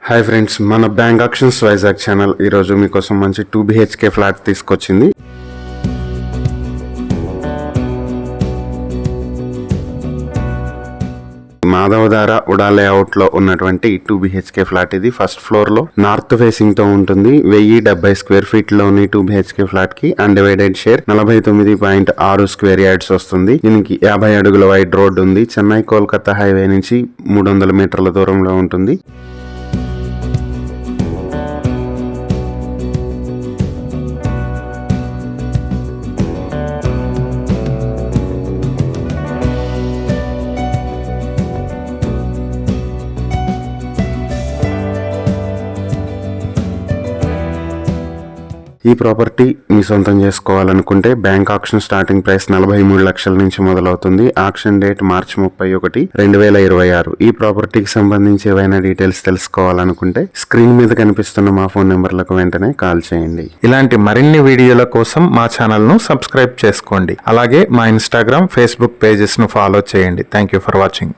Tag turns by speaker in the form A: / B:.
A: Hi friends, మన bank actions Vizag channel ఈరోజు మీకోసం మంచి 2 BHK ఫ్లాట్ తీసుకొచ్చింది. మాధవధార ఉడా లేఅవుట్ లో ఉన్నటువంటి 2 BHK ఫ్లాట్. ఇది ఫస్ట్ ఫ్లోర్ లో నార్త్ ఫేసింగ్ తో ఉంటుంది. 1070 స్క్వేర్ ఫీట్ లోని 2 BHK ఫ్లాట్ కి అన్డివైడెడ్ షేర్ 49.6 స్క్వేర్ యార్డ్స్ వస్తుంది. దీనికి 50 అడుగుల వైడ్ రోడ్ ఉంది. చెన్నై కోల్కతా హైవే నుంచి 300 మీటర్ల దూరంలో ఉంటుంది. ఈ ప్రాపర్టీ మీ సొంతం చేసుకోవాలనుకుంటే బ్యాంక్ ఆక్షన్ స్టార్టింగ్ ప్రైస్ 43 లక్షల నుంచి మొదలవుతుంది. ఆక్షన్ డేట్ మార్చి 31, 2026. ఈ ప్రాపర్టీకి సంబంధించి ఏవైనా డీటెయిల్స్ తెలుసుకోవాలనుకుంటే స్క్రీన్ మీద కనిపిస్తున్న మా ఫోన్ నెంబర్లకు వెంటనే కాల్ చేయండి.
B: ఇలాంటి మరిన్ని వీడియోల కోసం మా ఛానల్ ను సబ్స్క్రైబ్ చేసుకోండి. అలాగే మా ఇన్స్టాగ్రామ్, ఫేస్బుక్ పేజెస్ ను ఫాలో చేయండి. Thank you for watching.